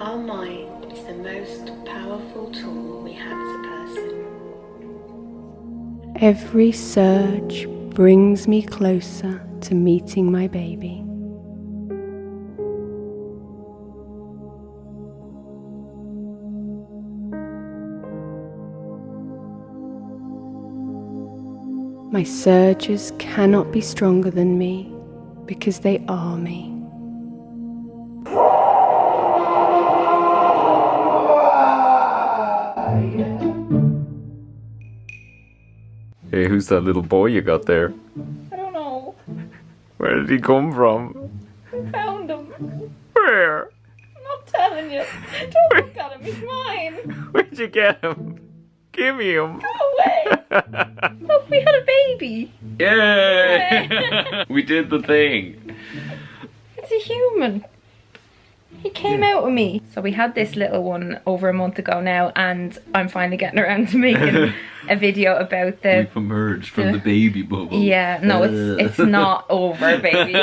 Our mind is the most powerful tool we have as a person. Every surge brings me closer to meeting my baby. My surges cannot be stronger than me because they are me. Hey, who's that little boy you got there? I don't know. Where did he come from? Found him. Where? I'm not telling you. Don't look at him. He's mine. Where'd you get him? Give me him. Go away. Look, we had a baby. Yay! We did the thing. It's a human. He came out with me. So we had this little one over a month ago now, and I'm finally getting around to making a video about the... We've emerged from the baby bubble. Yeah, no, it's not over, baby.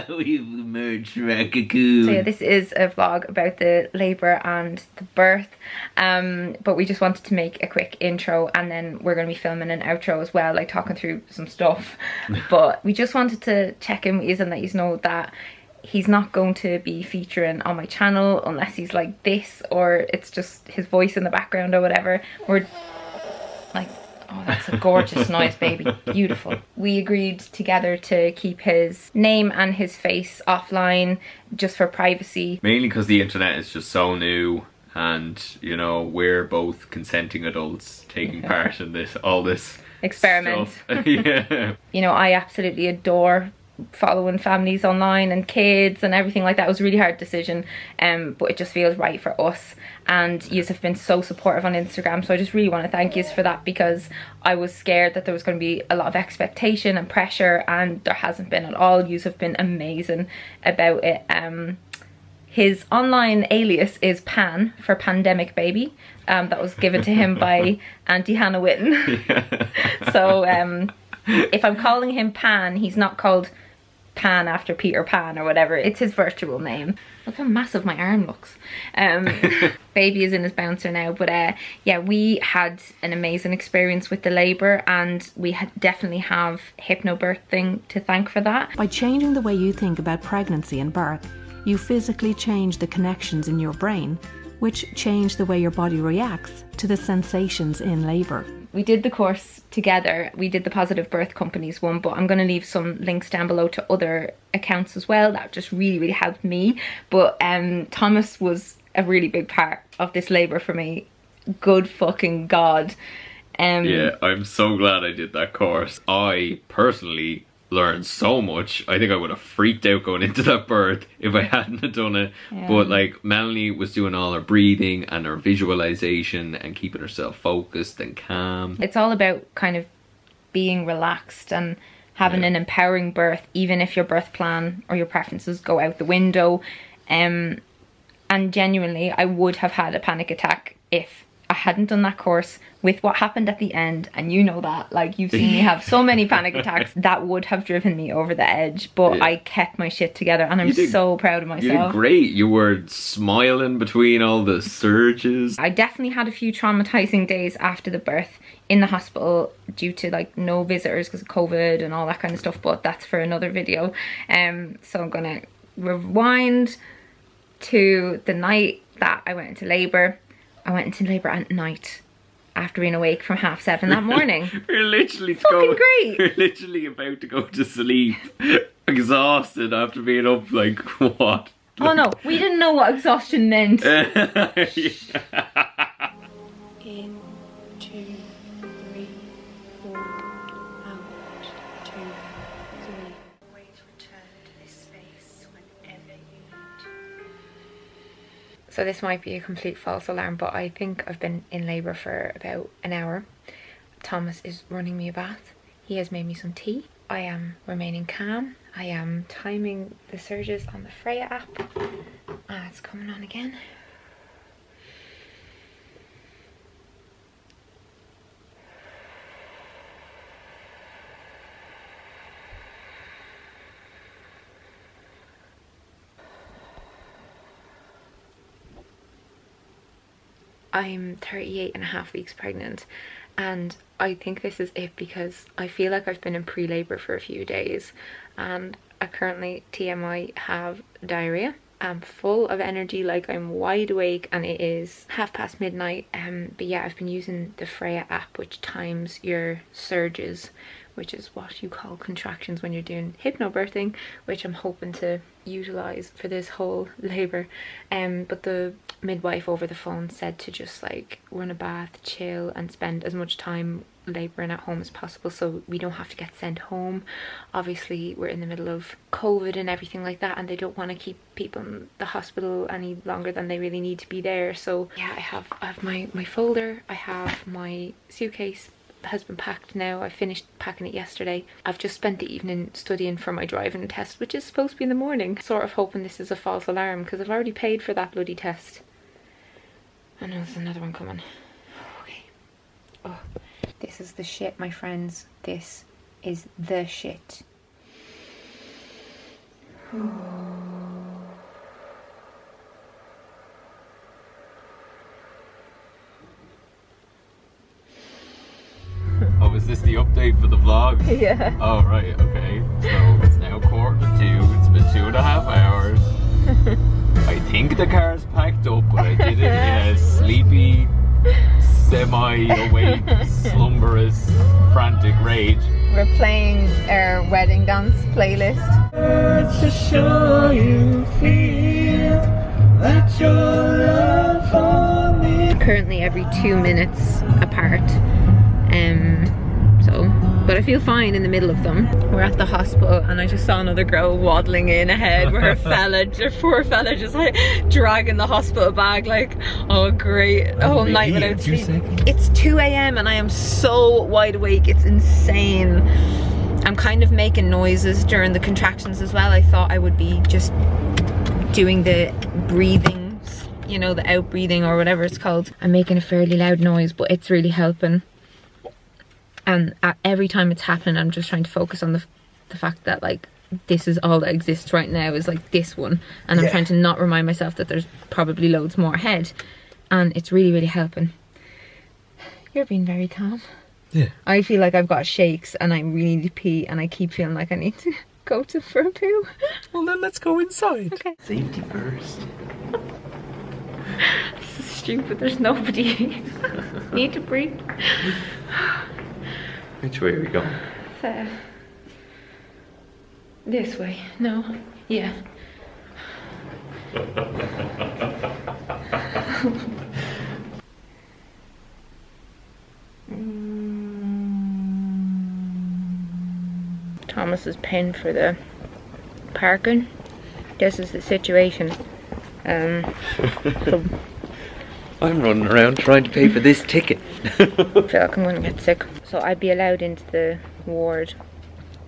We've emerged from a cocoon. So yeah, this is a vlog about the labour and the birth. But we just wanted to make a quick intro, and then we're going to be filming an outro as well, like talking through some stuff. But we just wanted to check in with you and let you know that he's not going to be featuring on my channel unless he's like this, or it's just his voice in the background or whatever. We're like, oh, that's a gorgeous noise, baby. Beautiful. We agreed together to keep his name and his face offline just for privacy. Mainly because the internet is just so new, and you know, we're both consenting adults taking part in all this experiment. Yeah. You know, I absolutely adore following families online and kids and everything like that. It was a really hard decision, but it just feels right for us, and yous have been so supportive on Instagram, so I just really want to thank yous for that, because I was scared that there was going to be a lot of expectation and pressure, and there hasn't been at all. Yous have been amazing about it. His online alias is Pan, for Pandemic Baby. That was given to him by Auntie Hannah Witten. Yeah. So if I'm calling him Pan, he's not called Pan after Peter Pan or whatever. It's his virtual name. Look how massive my arm looks. Baby is in his bouncer now, but yeah, we had an amazing experience with the labour, and we definitely have Hypnobirthing to thank for that. By changing the way you think about pregnancy and birth, you physically change the connections in your brain, which change the way your body reacts to the sensations in labour. We did the course together. We did the Positive Birth Companies one, but I'm going to leave some links down below to other accounts as well. That just really helped me. But Thomas was a really big part of this labour for me. Good fucking God. Yeah, I'm so glad I did that course. I personally learned so much. I think I would have freaked out going into that birth if I hadn't have done it. Yeah. But like, Melanie was doing all her breathing and her visualization and keeping herself focused and calm. It's all about kind of being relaxed and having an empowering birth, even if your birth plan or your preferences go out the window. And genuinely, I would have had a panic attack if I hadn't done that course with what happened at the end, and you know that, like, you've seen me have so many panic attacks. That would have driven me over the edge, but I kept my shit together, and I'm so proud of myself. You did great. You were smiling between all the surges. I definitely had a few traumatizing days after the birth in the hospital due to like no visitors because of COVID and all that kind of stuff, but that's for another video. So I'm gonna rewind to the night that I went into labour. I went into labour at night after being awake from 7:30 that morning. We're literally great. We're literally about to go to sleep, exhausted after being up like what? Oh no, we didn't know what exhaustion meant. Yeah. In 2, 3, 4, out, 2, 3. Always return to this space whenever you need to. So this might be a complete false alarm, but I think I've been in labour for about an hour. Thomas is running me a bath. He has made me some tea. I am remaining calm. I am timing the surges on the Freya app. It's coming on again. I'm 38.5 weeks pregnant, and I think this is it because I feel like I've been in pre-labor for a few days, and I currently, TMI, have diarrhea. I'm full of energy, like I'm wide awake, and it is midnight. But yeah, I've been using the Freya app, which times your surges, which is what you call contractions when you're doing hypnobirthing, which I'm hoping to utilize for this whole labor. But the midwife over the phone said to just like run a bath, chill, and spend as much time laboring at home as possible so we don't have to get sent home. Obviously we're in the middle of COVID and everything like that, and they don't want to keep people in the hospital any longer than they really need to be there. So yeah, I have my folder, I have my suitcase, has been packed now. I finished packing it yesterday. I've just spent the evening studying for my driving test, which is supposed to be in the morning. Sort of hoping this is a false alarm because I've already paid for that bloody test. I know there's another one coming. Okay. Oh, this is the shit, my friends. This is the shit. Oh, is this the update for the vlog? Yeah. Oh, right, okay. So it's now 1:45. It's been 2.5 hours. I think the car's packed up, but I did it in a sleepy, semi-awake, slumberous, frantic rage. We're playing our wedding dance playlist. To show you feel that your love for me. Currently every 2 minutes apart. But I feel fine in the middle of them. We're at the hospital and I just saw another girl waddling in ahead with her poor fella just like dragging the hospital bag like, oh great, a whole night without sleep. It's 2 a.m. and I am so wide awake, it's insane. I'm kind of making noises during the contractions as well. I thought I would be just doing the breathing, you know, the out breathing or whatever it's called. I'm making a fairly loud noise, but it's really helping. And every time it's happening, I'm just trying to focus on the fact that like this is all that exists right now, is like this one, and I'm trying to not remind myself that there's probably loads more ahead, and it's really, really helping. You're being very calm. Yeah. I feel like I've got shakes and I really need to pee, and I keep feeling like I need to go for a poo. Well, then let's go inside. Okay. Safety first. This is stupid. There's nobody. Need to breathe. Which way are we going? This way. No. Yeah. Thomas is paying for the parking. This is the situation. So I'm running around trying to pay for this ticket. I feel like I'm going to get sick. So I'd be allowed into the ward,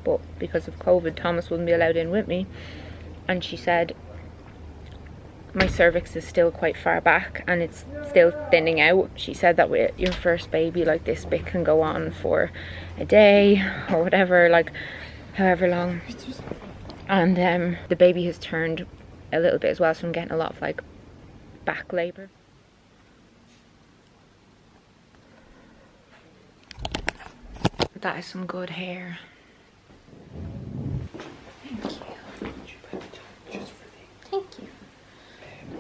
but because of COVID, Thomas wouldn't be allowed in with me. And she said my cervix is still quite far back and it's still thinning out. She said that with your first baby, like this bit can go on for a day or whatever, like however long. And the baby has turned a little bit as well, so I'm getting a lot of like back labour. That is some good hair. Thank you. Thank you.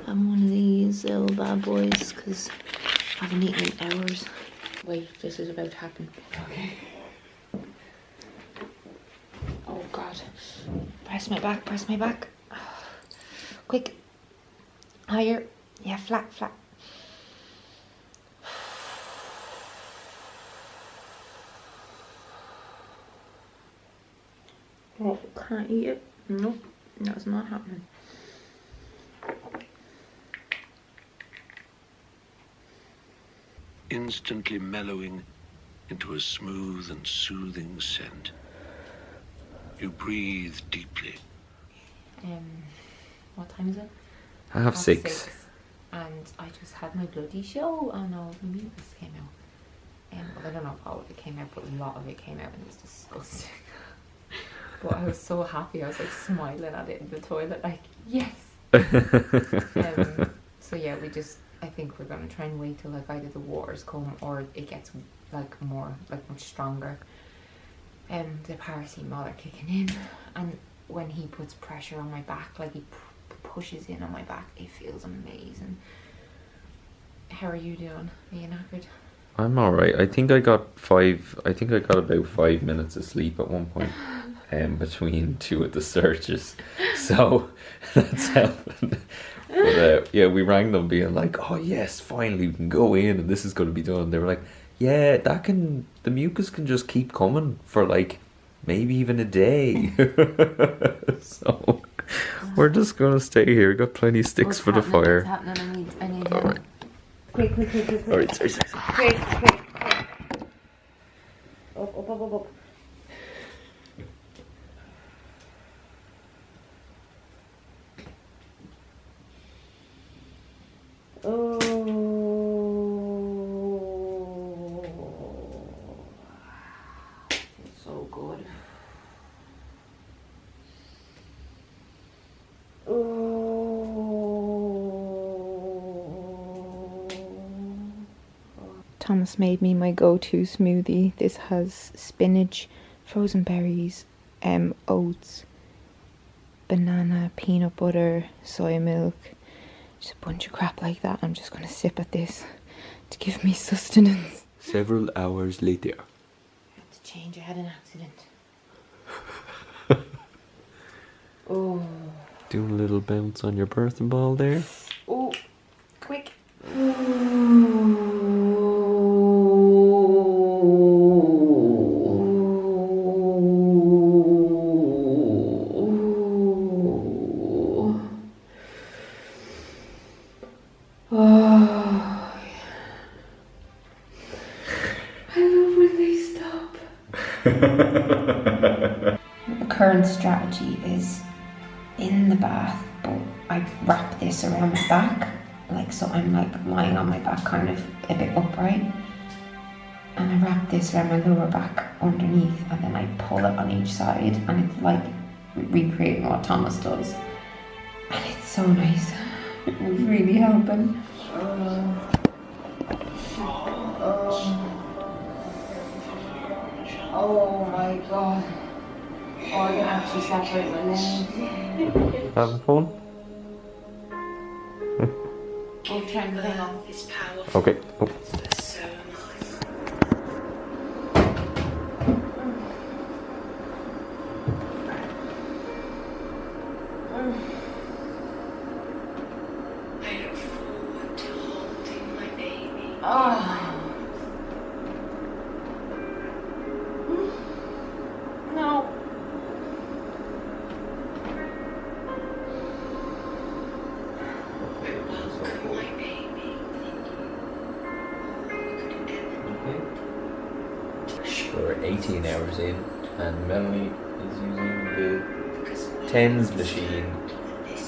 I'm one of these little bad boys because I haven't eaten in hours. Wait, this is about to happen. Okay. Oh god. Press my back, press my back. Quick. Higher. Yeah, flat, flat. Oh, can't eat it. Nope, that's not happening. Instantly mellowing into a smooth and soothing scent. You breathe deeply. What time is it? 6:30. And I just had my bloody show. Oh no, my mucus came out. Well, I don't know if all of it came out, but a lot of it came out and it was disgusting. But I was so happy. I was like smiling at it in the toilet, like yes. So yeah, I think we're gonna try and wait till like either the waters come or it gets like much stronger. The paracetamol are kicking in, and when he puts pressure on my back, like he pushes in on my back, it feels amazing. How are you doing? Are you knackered? I'm alright. I think I got about 5 minutes of sleep at one point. Between two of the searches, so that's helping. But yeah, we rang them being like, oh yes, finally we can go in and this is going to be done. They were like, yeah, the mucus can just keep coming for like maybe even a day. So we're just going to stay here. Got plenty of sticks for the fire. What's happening? I need All right. Quick. Alright, sorry. Quick. Up. Oh, feels so good. Thomas made me my go-to smoothie. This has spinach, frozen berries, oats, banana, peanut butter, soy milk. Just a bunch of crap like that. I'm just going to sip at this to give me sustenance. Several hours later. I had to change. I had an accident. Oh. Doing a little bounce on your birthing ball there. Oh, quick. The current strategy is in the bath, but I wrap this around my back, like so I'm like lying on my back kind of a bit upright, and I wrap this around my lower back underneath, and then I pull it on each side, and it's like recreating what Thomas does, and it's so nice. It was really helping. Oh my god. Oh, I can actually separate my legs. Having fun? I'll try and hang on. Okay. Oh. I look forward to holding my baby. No. Welcome my baby. We're 18 hours in, and Melanie is using the TENS machine,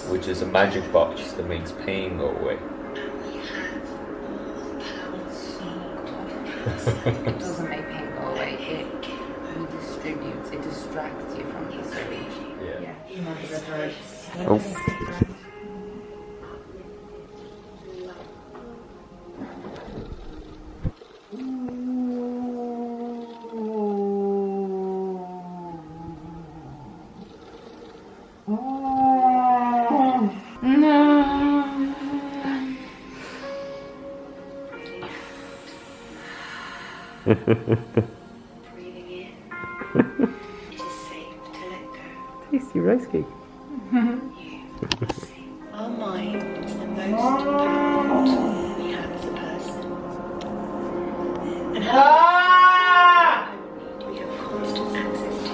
which is a magic box that makes pain go away. It doesn't make pain go away. It redistributes. It distracts you from the surgery. Yeah. You want to reverse. Oh. Breathing in. It is safe to let go. Tasty rice cake. Our mind is the most powerful tool we have as a person. And how we have constant access to.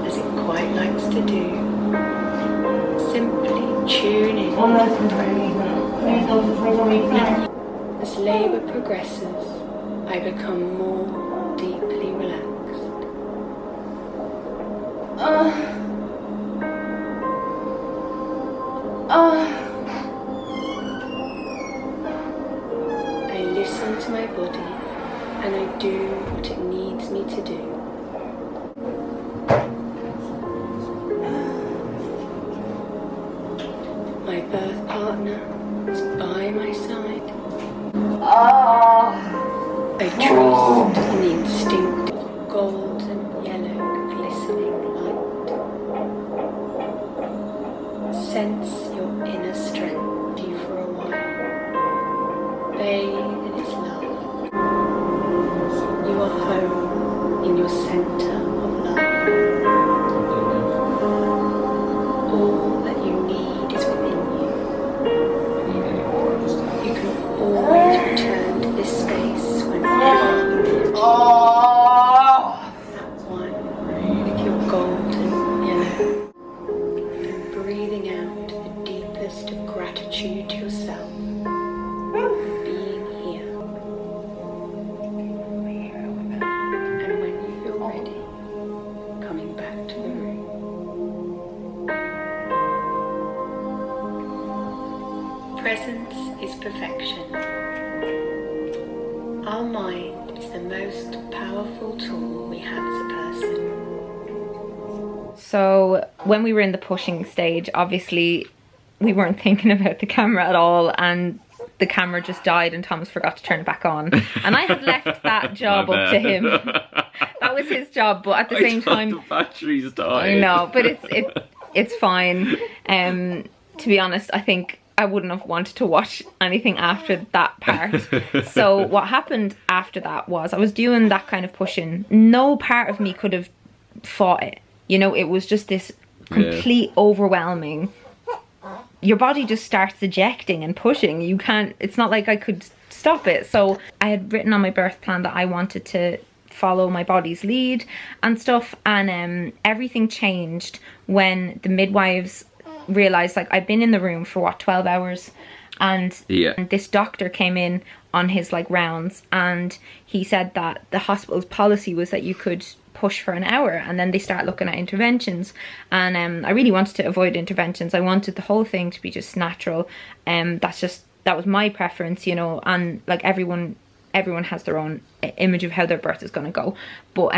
As it quite likes to do. Simply tune in. As labour progresses, I become more deeply relaxed. birth partner is by my side. I trust in the instinctive golden yellow glistening light. Sense your inner strength for a while. Bathe in its love. You are home in your center of love. All that you need is within you. You can always return to this space whenever you need. At one with your golden yellow. And breathing out the deepest of gratitude to yourself for being here. And when you feel ready, coming back to the room. Presence is perfection. Our mind is the most powerful tool we have as a person. So when we were in the pushing stage, obviously we weren't thinking about the camera at all, and the camera just died and Thomas forgot to turn it back on. And I had left that job up to him. That was his job, but at the same time, the batteries died. I know, but it's fine. To be honest, I think I wouldn't have wanted to watch anything after that part. So what happened after that was I was doing that kind of pushing. No part of me could have fought it. You know, it was just this complete overwhelming. Your body just starts ejecting and pushing. You can't, it's not like I could stop it. So I had written on my birth plan that I wanted to follow my body's lead and stuff. And everything changed when the midwives realized, like, I'd been in the room for what, 12 hours, and this doctor came in on his like rounds, and he said that the hospital's policy was that you could push for an hour, and then they start looking at interventions. And I really wanted to avoid interventions. I wanted the whole thing to be just natural. That was my preference, you know. And like everyone has their own image of how their birth is going to go, but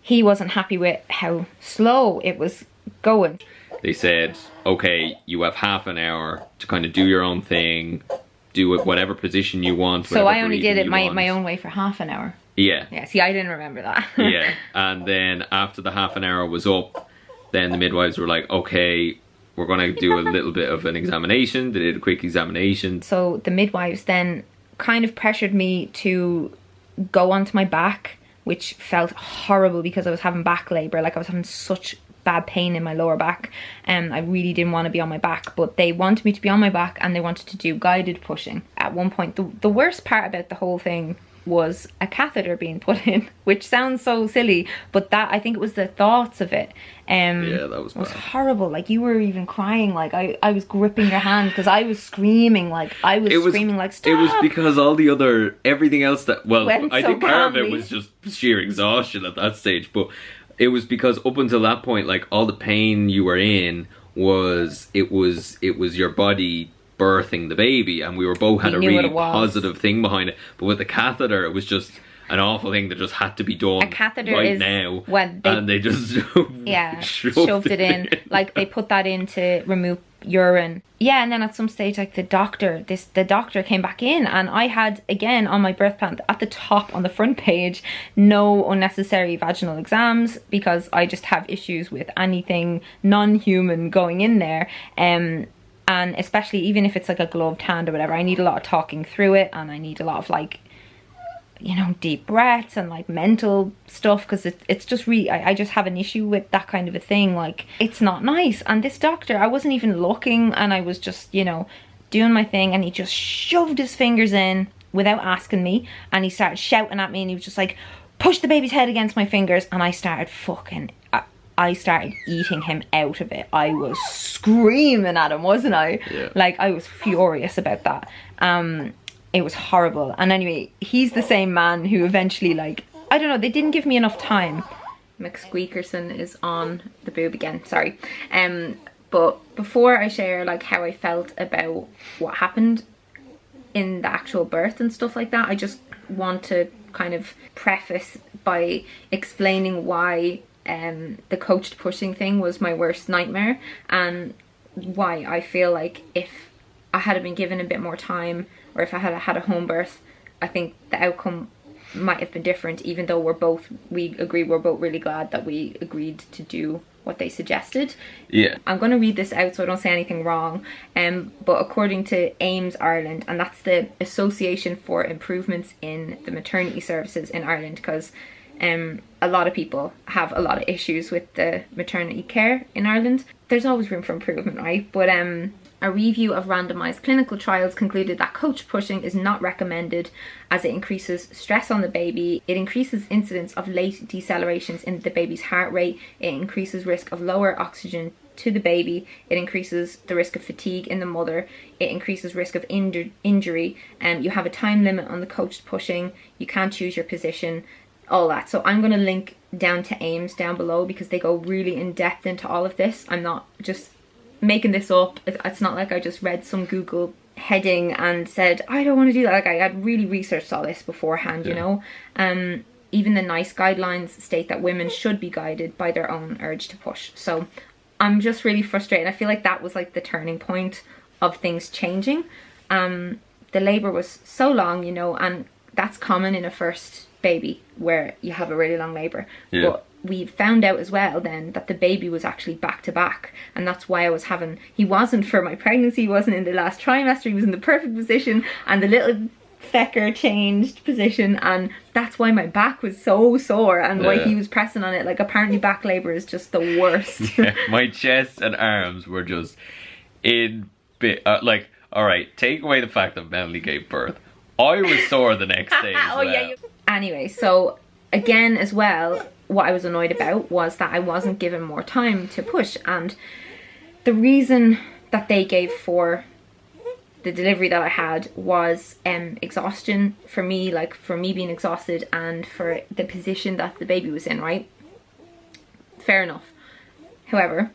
he wasn't happy with how slow it was going. They said, okay, you have half an hour to kind of do your own thing, do it whatever position you want. So I only did it my own way for half an hour. Yeah. Yeah, see, I didn't remember that. Yeah, and then after the half an hour was up, then the midwives were like, okay, we're going to do a little bit of an examination. They did a quick examination. So the midwives then kind of pressured me to go onto my back, which felt horrible because I was having back labour. Like, I was having such bad pain in my lower back, and I really didn't want to be on my back, but they wanted me to be on my back, and they wanted to do guided pushing. At one point, the worst part about the whole thing was a catheter being put in, which sounds so silly, but that, I think it was the thoughts of it. Yeah, that was bad. It was horrible. Like, you were even crying. Like, I was gripping your hand because I was screaming. Like, screaming like, stop! It was because everything else that, well, I think part of it calmly. was just sheer exhaustion at that stage, but it was because up until that point, like, all the pain you were in was your body birthing the baby, and we were both had a really positive thing behind it. But with the catheter, it was just an awful thing that just had to be done. A catheter right is now, when they just shoved it in. Like, they put that in to remove urine. Yeah, and then at some stage, like, the doctor came back in, and I had, again, on my birth plan at the top on the front page, no unnecessary vaginal exams, because I just have issues with anything non-human going in there. And especially even if it's like a gloved hand or whatever, I need a lot of talking through it, and I need a lot of, like, you know, deep breaths and like mental stuff, because it's just really, I just have an issue with that kind of a thing. Like, it's not nice. And this doctor, I wasn't even looking, and I was just, you know, doing my thing, and he just shoved his fingers in without asking me, and he started shouting at me, and he was just like, push the baby's head against my fingers, and I started eating him out of it. I was screaming at him, wasn't I? Yeah. Like, I was furious about that. It was horrible. And anyway, he's the same man who eventually, like, I don't know, they didn't give me enough time. McSqueakerson is on the boob again, sorry. But before I share, like, how I felt about what happened in the actual birth and stuff like that, I just want to kind of preface by explaining why the coached pushing thing was my worst nightmare, and why I feel like if I had been given a bit more time, or if I had had a home birth, I think the outcome might have been different, even though we're both really glad that we agreed to do what they suggested. Yeah. I'm going to read this out so I don't say anything wrong, but according to AIMS Ireland, and that's the Association for Improvements in the Maternity Services in Ireland, because a lot of people have a lot of issues with the maternity care in Ireland. There's always room for improvement, right? But a review of randomized clinical trials concluded that coach pushing is not recommended as it increases stress on the baby. It increases incidence of late decelerations in the baby's heart rate. It increases risk of lower oxygen to the baby. It increases the risk of fatigue in the mother. It increases risk of injury. You have a time limit on the coached pushing. You can't choose your position. All that. So I'm going to link down to AIMS down below, because they go really in depth into all of this. I'm not just making this up. It's not like I just read some Google heading and said I don't want to do that. Like, I had really researched all this beforehand, you know. Even the NICE guidelines state that women should be guided by their own urge to push. So I'm just really frustrated. I feel like that was like the turning point of things changing. The labor was so long, you know, and that's common in a first baby where you have a really long labor. Yeah. But we found out as well then that the baby was actually back to back, and that's why I was having, he wasn't for my pregnancy, he wasn't in the last trimester, he was in the perfect position, and the little fecker changed position, and that's why my back was so sore, and why he was pressing on it. Like, apparently back labor is just the worst. Yeah, my chest and arms were just in bit like, all right, take away the fact that Melanie gave birth, I was sore the next day as well. Yeah. Anyway, so again as well, what I was annoyed about was that I wasn't given more time to push, and the reason that they gave for the delivery that I had was exhaustion for me, like for me being exhausted and for the position that the baby was in, right? Fair enough. However,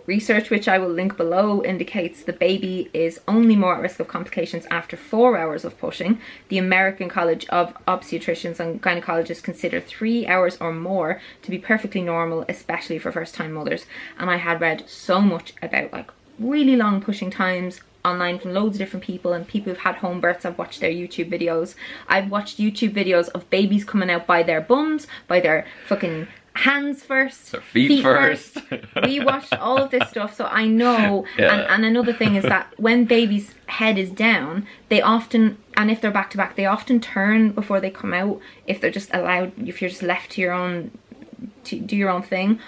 research, which I will link below, indicates the baby is only more at risk of complications after 4 hours of pushing. The American College of Obstetricians and Gynecologists consider 3 hours or more to be perfectly normal, especially for first-time mothers. And I had read so much about like really long pushing times online from loads of different people, and people who've had home births. I've watched their YouTube videos. I've watched YouTube videos of babies coming out by their bums, by their fucking hands first, their feet first. We watched all of this stuff, so I know. And another thing is that when baby's head is down, they often, and if they're back to back, they often turn before they come out, if they're just allowed, if you're just left to your own, to do your own thing,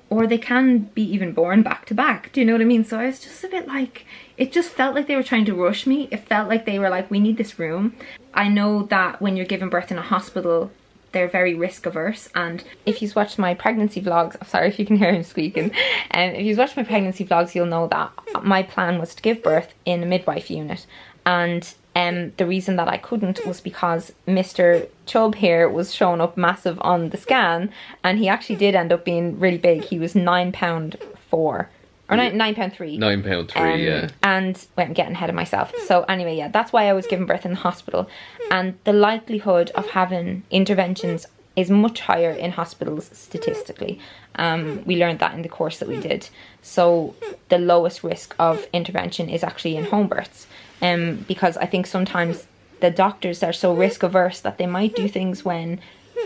or they can be even born back to back. Do you know what I mean? So I was just a bit like, it just felt like they were trying to rush me. It felt like they were like, we need this room. I know that when you're giving birth in a hospital, they're very risk averse, and if you've watched my pregnancy vlogs, I'm sorry if you can hear him squeaking, if you've watched my pregnancy vlogs, you'll know that my plan was to give birth in a midwife unit, and the reason that I couldn't was because Mr. Chubb here was showing up massive on the scan, and he actually did end up being really big. He was £9.4. Or £9.3. £9.3, yeah. And wait, I'm getting ahead of myself. So anyway, yeah, that's why I was giving birth in the hospital. And the likelihood of having interventions is much higher in hospitals statistically. We learned that in the course that we did. So the lowest risk of intervention is actually in home births. Because I think sometimes the doctors are so risk averse that they might do things when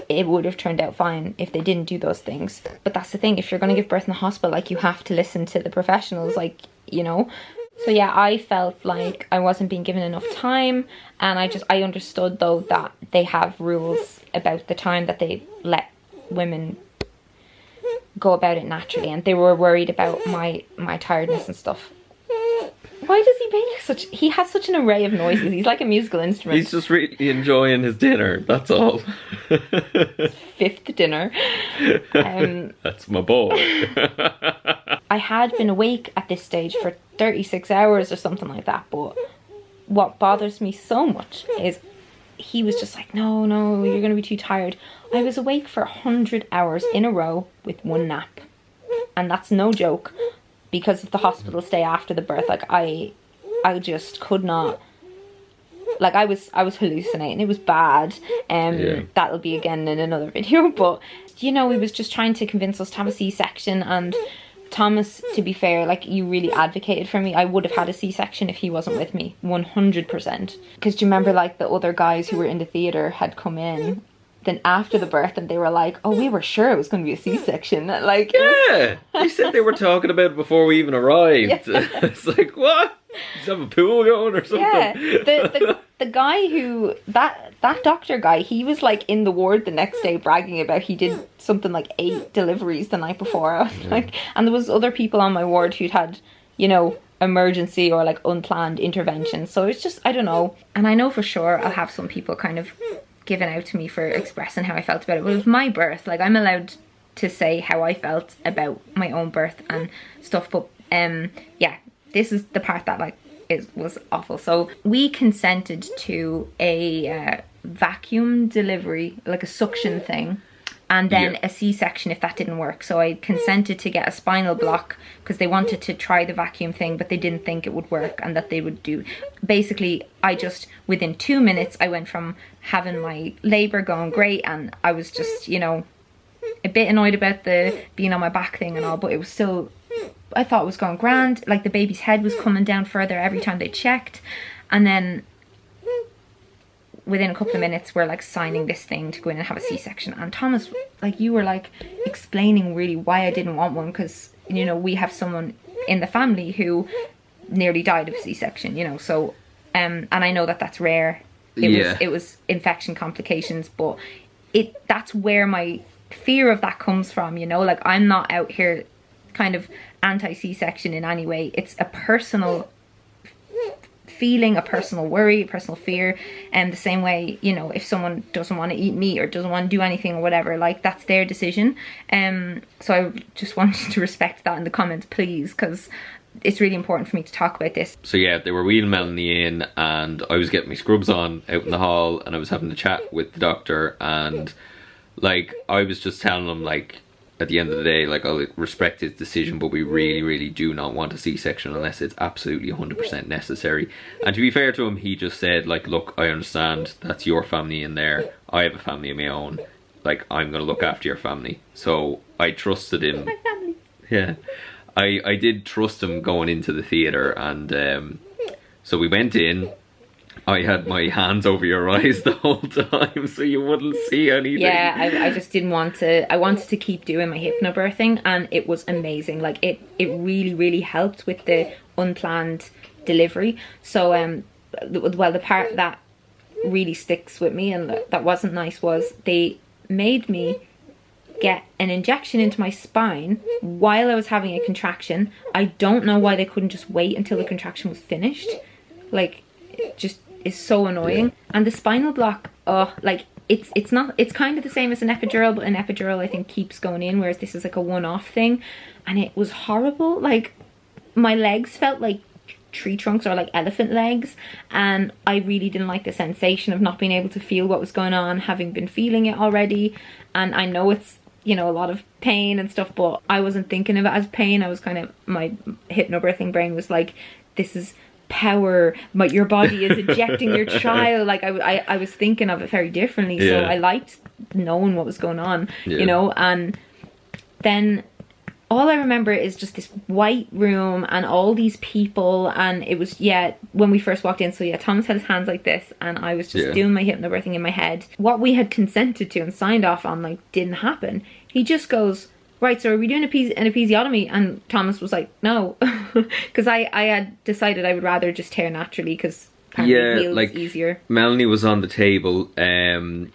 it would have turned out fine if they didn't do those things. But that's the thing, if you're going to give birth in the hospital, like, you have to listen to the professionals, like, you know. So yeah, I felt like I wasn't being given enough time, and I understood though that they have rules about the time that they let women go about it naturally, and they were worried about my tiredness and stuff. Why does he make such... He has such an array of noises. He's like a musical instrument. He's just really enjoying his dinner, that's all. Fifth dinner. That's my boy. I had been awake at this stage for 36 hours or something like that, but what bothers me so much is he was just like, no, you're going to be too tired. I was awake for 100 hours in a row with one nap. And that's no joke. Because of the hospital stay after the birth, like I just could not like I was hallucinating. It was bad. That'll be again in another video. But you know, he was just trying to convince us to have a C-section, and Thomas, to be fair, like, you really advocated for me. I would have had a C-section if he wasn't with me, 100%. Because do you remember, like, the other guys who were in the theatre had come in then after the birth, and they were like, oh, we were sure it was going to be a C-section. Like, yeah, they said they were talking about it before we even arrived. Yeah. It's like, what? Does have a pool going or something? Yeah, the guy who, that doctor guy, he was like in the ward the next day bragging about he did something like 8 deliveries the night before. Like, and there was other people on my ward who'd had, you know, emergency or like unplanned interventions. So it's just, I don't know. And I know for sure I'll have some people kind of given out to me for expressing how I felt about it. But it was my birth. Like, I'm allowed to say how I felt about my own birth and stuff. But yeah, this is the part that like was awful. So we consented to a vacuum delivery, like a suction thing, and then a C-section if that didn't work. So I consented to get a spinal block because they wanted to try the vacuum thing, but they didn't think it would work and that they would do. Basically, I just, within 2 minutes, I went from having my labour going great, and I was just, you know, a bit annoyed about the being on my back thing and all, but it was still, I thought it was going grand. Like, the baby's head was coming down further every time they checked. And then within a couple of minutes, we're like signing this thing to go in and have a C-section. And Thomas, like, you were like explaining really why I didn't want one, because, you know, we have someone in the family who nearly died of a C-section, you know. So and I know that that's rare. It was infection complications, but that's where my fear of that comes from, you know. Like, I'm not out here kind of anti C-section in any way. It's a personal feeling, a personal worry, a personal fear, and the same way, you know, if someone doesn't want to eat meat or doesn't want to do anything or whatever, like, that's their decision. So I just wanted to respect that in the comments, please, because it's really important for me to talk about this. So yeah, they were wheeling Melanie in, and I was getting my scrubs on out in the hall, and I was having a chat with the doctor, and like, I was just telling him, like, at the end of the day, like, I'll respect his decision, but we really, really do not want a C-section unless it's absolutely 100% necessary. And to be fair to him, he just said, like, look, I understand that's your family in there. I have a family of my own. Like, I'm going to look after your family. So I trusted him. My family. Yeah. I did trust him going into the theatre, and so we went in. I had my hands over your eyes the whole time so you wouldn't see anything. Yeah, I just didn't want to. I wanted to keep doing my hypnobirthing, and it was amazing. Like, it really, really helped with the unplanned delivery. So well, the part that really sticks with me and that wasn't nice was they made me get an injection into my spine while I was having a contraction. I don't know why they couldn't just wait until the contraction was finished. Like, it just is so annoying. And the spinal block, like, it's not, it's kind of the same as an epidural, but an epidural I think keeps going in, whereas this is like a one-off thing, and it was horrible. Like, my legs felt like tree trunks or like elephant legs, and I really didn't like the sensation of not being able to feel what was going on, having been feeling it already. And I know it's, you know, a lot of pain and stuff, but I wasn't thinking of it as pain. I was kind of, my hypnobirthing brain was like, this is power, but your body is ejecting your child. Like, I was thinking of it very differently. So I liked knowing what was going on, you know. And then all I remember is just this white room and all these people, and it was, when we first walked in, so Thomas had his hands like this, and I was just doing my hypnobirthing in my head. What we had consented to and signed off on, like, didn't happen. He just goes, right, so are we doing an episiotomy? And Thomas was like, no, because I had decided I would rather just tear naturally, because apparently it feels easier. Melanie was on the table. I'm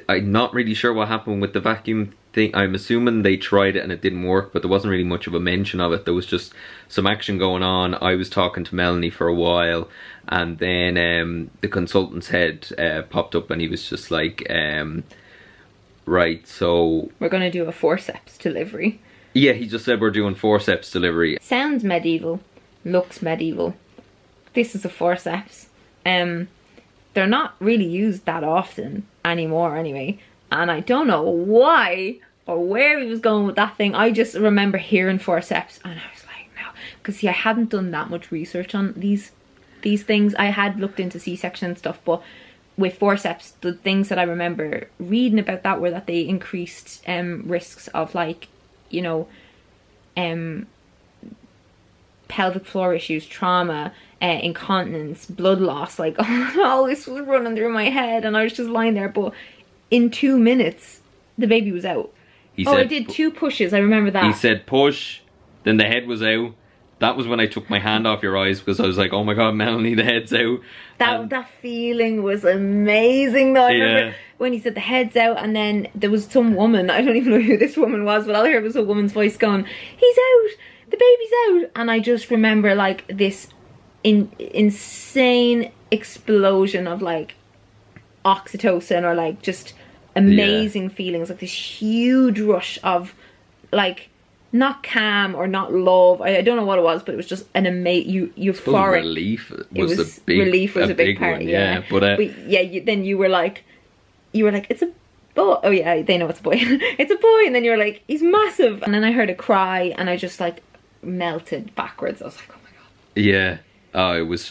not really sure what happened with the vacuum thing. I'm assuming they tried it and it didn't work, but there wasn't really much of a mention of it. There was just some action going on. I was talking to Melanie for a while, and then the consultant's head popped up, and he was just like, right, so we're going to do a forceps delivery. Yeah, he just said we're doing forceps delivery. Sounds medieval, looks medieval. This is a forceps. They're not really used that often anymore anyway. And I don't know why or where he was going with that thing. I just remember hearing forceps and I was like, no. Because see, I hadn't done that much research on these these things. I had looked into C-section and stuff, but with forceps, the things that I remember reading about that were that they increased risks of like, you know, pelvic floor issues, trauma, incontinence, blood loss. Like all this was running through my head, and I was just lying there. But in 2 minutes, the baby was out. I did 2 pushes. I remember that. He said push, then the head was out. That was when I took my hand off your eyes, because I was like, oh my god, Melanie, the head's out. That feeling was amazing though. I remember when he said the head's out, and then there was some woman, I don't even know who this woman was, but all I heard was a woman's voice going, he's out, the baby's out. And I just remember like this insane explosion of like oxytocin, or like just amazing feelings, like this huge rush of like, not calm or not love, I don't know what it was, but it was just an amazing euphoric relief was a big part, one, yeah. But yeah, then you were like it's a boy. Oh yeah, they know it's a boy. It's a boy. And then you were like, he's massive. And then I heard a cry, and I just like melted backwards. I was like, oh my god. Yeah. Oh, it was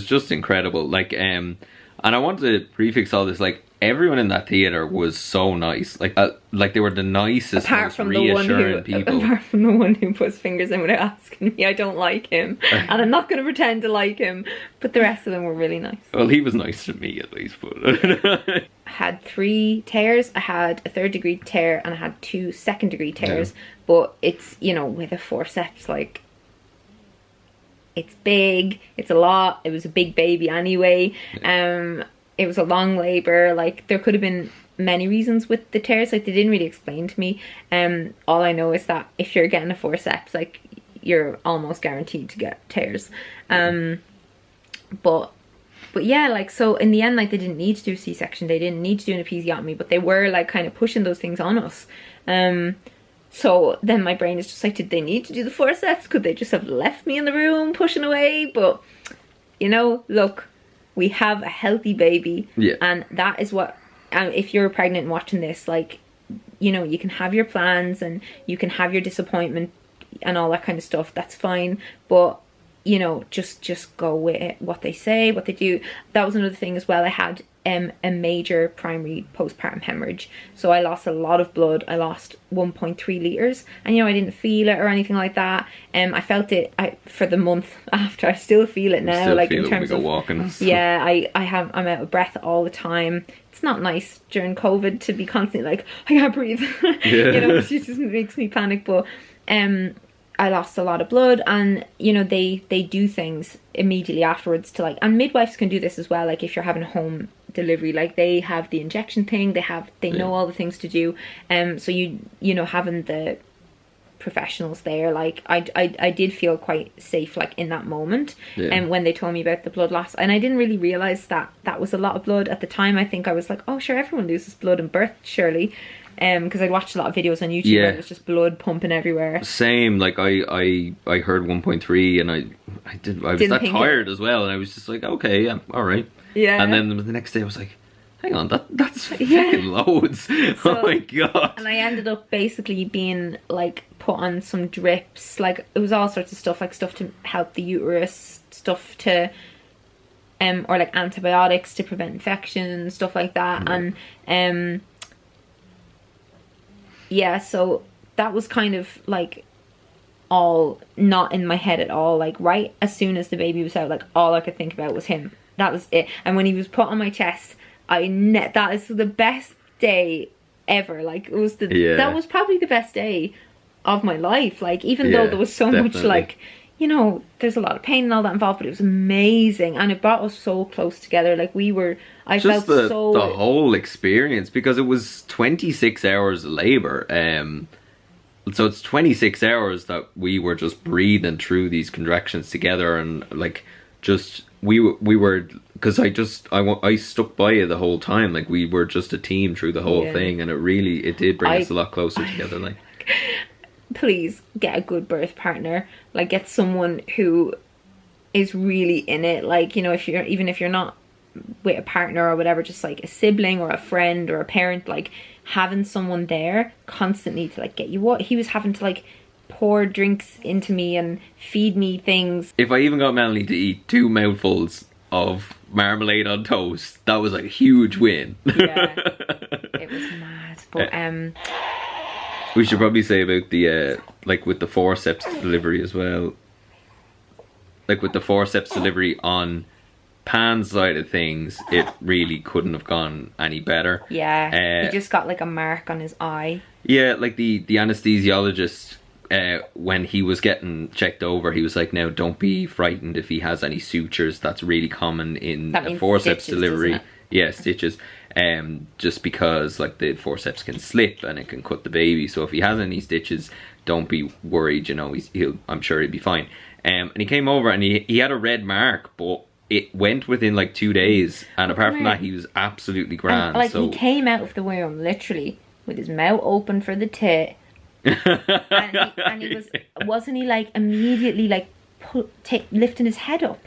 just incredible. Like and I wanted to prefix all this, like everyone in that theater was so nice. Like they were the nicest, most reassuring people. Apart from the one who puts fingers in without asking me, I don't like him, and I'm not going to pretend to like him. But the rest of them were really nice. Well, he was nice to me at least. But I had 3 tears. I had a 3rd-degree tear, and I had 2 second-degree tears. Yeah. But it's, you know, with a forceps, like, it's big, it's a lot. It was a big baby anyway. It was a long labor. Like, there could have been many reasons with the tears. Like, they didn't really explain to me. All I know is that if you're getting a forceps, like, you're almost guaranteed to get tears. But yeah, like, so in the end, like, they didn't need to do a C-section. They didn't need to do an episiotomy, but they were like kind of pushing those things on us. So then my brain is just like, did they need to do the forceps? Could they just have left me in the room pushing away? But, you know, look, we have a healthy baby. Yeah. And that is what, if you're pregnant and watching this, like, you know, you can have your plans and you can have your disappointment and all that kind of stuff. That's fine. But, you know, just go with it, what they say, what they do. That was another thing as well. I had a major primary postpartum hemorrhage, so I lost a lot of blood. I lost 1.3 litres, and you know, I didn't feel it or anything like that. I felt it for the month after. I still feel it now, like in terms of walking. Yeah, I'm out of breath all the time. It's not nice during COVID to be constantly like, I can't breathe. Yeah. You know, it just makes me panic. But I lost a lot of blood, and you know, they do things immediately afterwards to like, and midwives can do this as well, like if you're having a home delivery, like they have the injection thing, they know all the things to do. So you know, having the professionals there, like I did feel quite safe, like in that moment. And when they told me about the blood loss, and I didn't really realize that was a lot of blood at the time. I think I was like, oh sure, everyone loses blood in birth, surely. Because I'd watched a lot of videos on YouTube where it was just blood pumping everywhere. Same, like I heard 1.3, and I was that tired as well, and I was just like, okay, yeah, all right. Yeah. And then the next day I was like, hang on, that's fucking loads. So, oh my god. And I ended up basically being like put on some drips, like it was all sorts of stuff, like stuff to help the uterus, stuff to or like antibiotics to prevent infection, stuff like that. And yeah, so that was kind of like all not in my head at all. Like right as soon as the baby was out, like all I could think about was him. That was it. And when he was put on my chest, that is the best day ever. Like it was that was probably the best day of my life. Like even though there was so much, like, you know, there's a lot of pain and all that involved, but it was amazing, and it brought us so close together. Like I felt the whole experience, because it was 26 hours of labor. So it's 26 hours that we were just breathing through these contractions together, and like just we were, because I stuck by you the whole time. Like we were just a team through the whole thing, and it did bring us a lot closer together. Like, please get a good birth partner. Like get someone who is really in it. Like, you know, even if you're not with a partner or whatever, just like a sibling or a friend or a parent, like having someone there constantly to like get you what he was having to like pour drinks into me and feed me things. If I even got Melanie to eat 2 mouthfuls of marmalade on toast, that was like a huge win. Yeah, it was mad. But we should probably say about the like with the forceps delivery as well. Like with the forceps delivery on Pan's side of things, it really couldn't have gone any better. Yeah, he just got like a mark on his eye. Yeah, like the anesthesiologist, when he was getting checked over, he was like, now don't be frightened if he has any sutures. That's really common in That a means forceps stitches, delivery. doesn't Yeah, stitches. Just because like the forceps can slip and it can cut the baby. So if he has any stitches, don't be worried. You know, I'm sure he'll be fine. And he came over and he had a red mark, but it went within like 2 days. And apart from that, he was absolutely grand. And, like, so he came out of the womb literally with his mouth open for the tit. and he wasn't he like immediately like lifting his head up?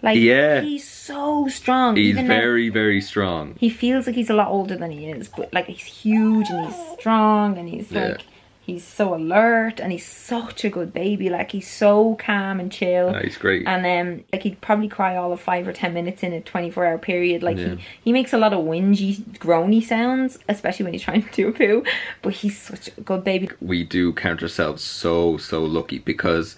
Like, yeah, he's so strong. He's even very, very strong. He feels like he's a lot older than he is, but like he's huge and he's strong and he's like, he's so alert and he's such a good baby. Like, he's so calm and chill. Yeah, he's great. And like he'd probably cry all of 5 or 10 minutes in a 24-hour period. Like he makes a lot of whingy, groany sounds, especially when he's trying to do a poo. But he's such a good baby. We do count ourselves so lucky, because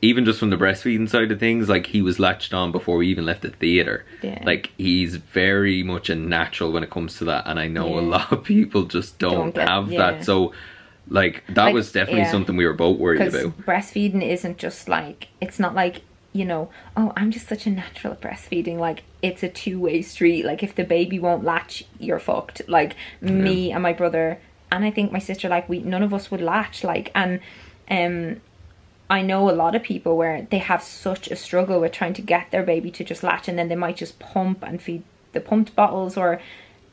even just from the breastfeeding side of things, like, he was latched on before we even left the theatre. Yeah. Like, he's very much a natural when it comes to that, and I know a lot of people just don't have that. So, like, that was definitely something we were both worried about. Breastfeeding isn't just like, it's not like, you know, oh, I'm just such a natural at breastfeeding. Like, it's a two-way street. Like, if the baby won't latch, you're fucked. Like, me and my brother, and I think my sister, like, none of us would latch. Like, and I know a lot of people where they have such a struggle with trying to get their baby to just latch, and then they might just pump and feed the pumped bottles, or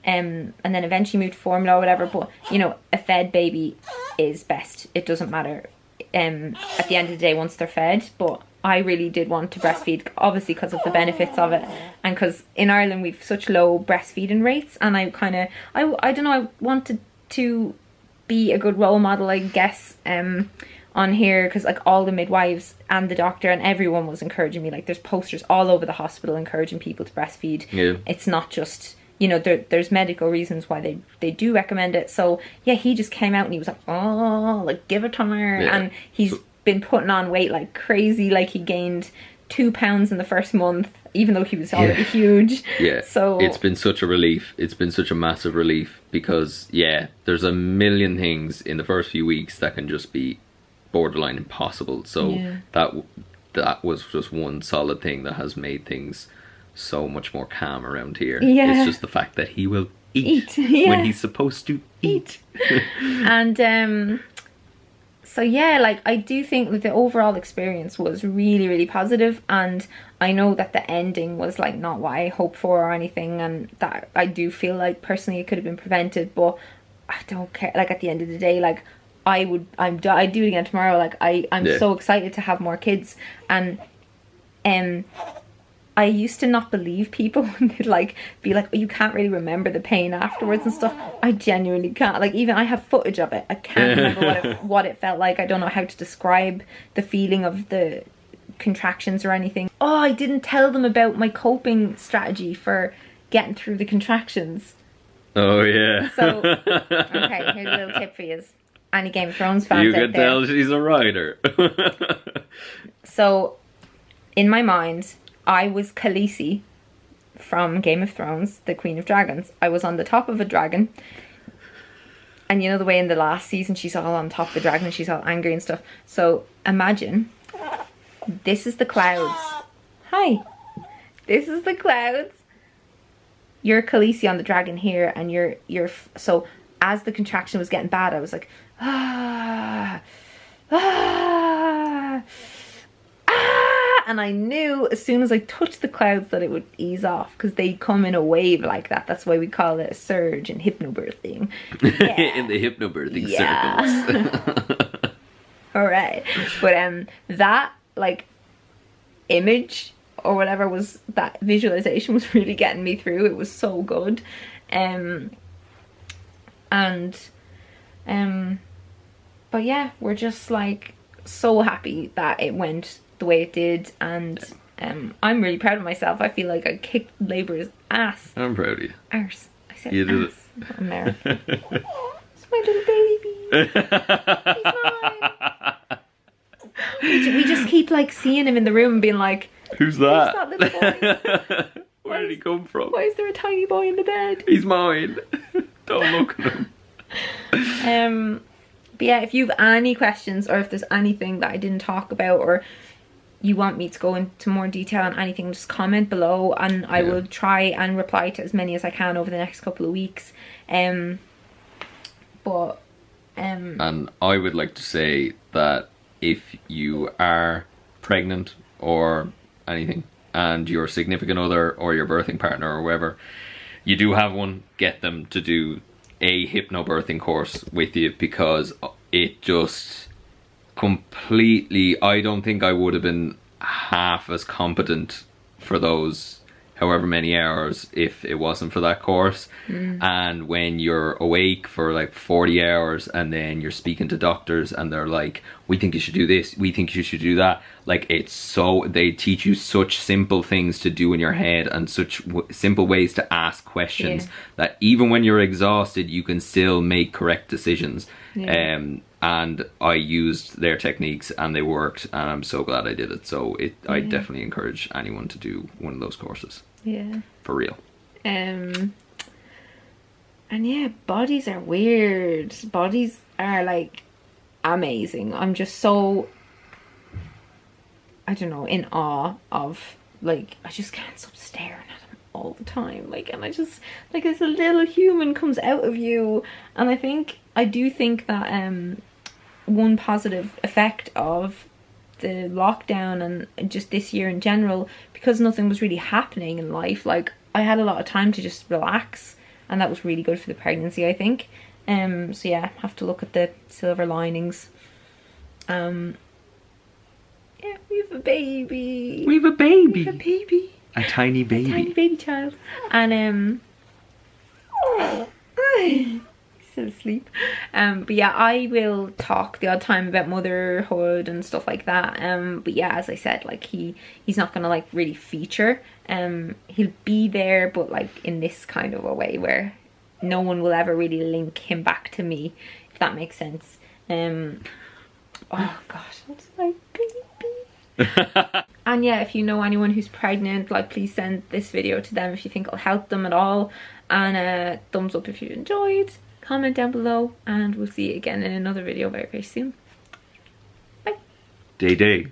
and then eventually move to formula or whatever. But, you know, a fed baby is best. It doesn't matter at the end of the day once they're fed. But I really did want to breastfeed, obviously because of the benefits of it, and because in Ireland we've such low breastfeeding rates, and I don't know, I wanted to be a good role model, I guess, on here, because like all the midwives and the doctor and everyone was encouraging me. Like, there's posters all over the hospital encouraging people to breastfeed. It's not just, you know, there's medical reasons why they do recommend it. So yeah, he just came out and he was like, oh, like, give it to her. And he's been putting on weight like crazy. Like, he gained 2 pounds in the first month, even though he was already huge. So it's been such a relief. It's been such a massive relief, because there's a million things in the first few weeks that can just be borderline impossible. So that was just one solid thing that has made things so much more calm around here. It's just the fact that he will eat when he's supposed to eat. And so yeah, like, I do think that the overall experience was really, really positive, and I know that the ending was like not what I hoped for or anything, and that I do feel like personally it could have been prevented, but I don't care. Like, at the end of the day, like, I'd do it again tomorrow. Like, I'm so excited to have more kids. And I used to not believe people when they'd like be like, oh, you can't really remember the pain afterwards and stuff. I genuinely can't. Like, even I have footage of it. I can't remember what it felt like. I don't know how to describe the feeling of the contractions or anything. Oh, I didn't tell them about my coping strategy for getting through the contractions. Oh yeah. So okay, here's a little tip for you. Any Game of Thrones fans you out can there. tell she's a writer. So, in my mind, I was Khaleesi from Game of Thrones, the Queen of Dragons. I was on the top of a dragon. And you know the way in the last season she's all on top of the dragon and she's all angry and stuff. So, imagine, this is the clouds. Hi. This is the clouds. You're Khaleesi on the dragon here, and you're so as the contraction was getting bad, I was like, ah, ah, ah, and I knew as soon as I touched the clouds that it would ease off, because they come in a wave like that. That's why we call it a surge in hypnobirthing. In the hypnobirthing circles. All right, but that like image or whatever was, that visualization was really getting me through. It was so good. But yeah, we're just like so happy that it went the way it did, and I'm really proud of myself. I feel like I kicked labour's ass. I'm proud of you. Arse. I said You did ass. Not American. It's my little baby. He's mine. We just keep like seeing him in the room and being like, Who's that? Who's that little boy? Where did he come from? Why is there a tiny boy in the bed? He's mine. Don't look at him. But yeah, if you have any questions, or if there's anything that I didn't talk about, or you want me to go into more detail on anything, just comment below, and I will try and reply to as many as I can over the next couple of weeks. And I would like to say that if you are pregnant or anything, and your significant other or your birthing partner or whoever, you do have one, get them to do a hypnobirthing course with you, because it just completely, I don't think I would have been half as competent for those however many hours if it wasn't for that course. And when you're awake for like 40 hours and then you're speaking to doctors and they're like, we think you should do this, we think you should do that, like, it's so, they teach you such simple things to do in your head and such simple ways to ask questions that even when you're exhausted you can still make correct decisions. And I used their techniques and they worked, and I'm so glad I did it. So I definitely encourage anyone to do one of those courses. Yeah. For real. And yeah, bodies are weird. Bodies are like amazing. I'm just so, I don't know, in awe of, like, I just can't stop staring at them all the time. Like, and I just, like, as a little human comes out of you. And I do think that one positive effect of the lockdown and just this year in general, because nothing was really happening in life, like, I had a lot of time to just relax, and that was really good for the pregnancy, I think. So yeah, have to look at the silver linings. Yeah, we have a baby. We have a baby. We have a baby. A tiny baby. A tiny baby child. And he's still asleep. But yeah, I will talk the odd time about motherhood and stuff like that. But yeah, as I said, like, he's not gonna like really feature. He'll be there, but like in this kind of a way where no one will ever really link him back to me, if that makes sense. Oh gosh, that's my baby. And yeah, if you know anyone who's pregnant, like, please send this video to them if you think it'll help them at all. And thumbs up if you enjoyed. Comment down below, and we'll see you again in another video very, very soon. Bye. Day.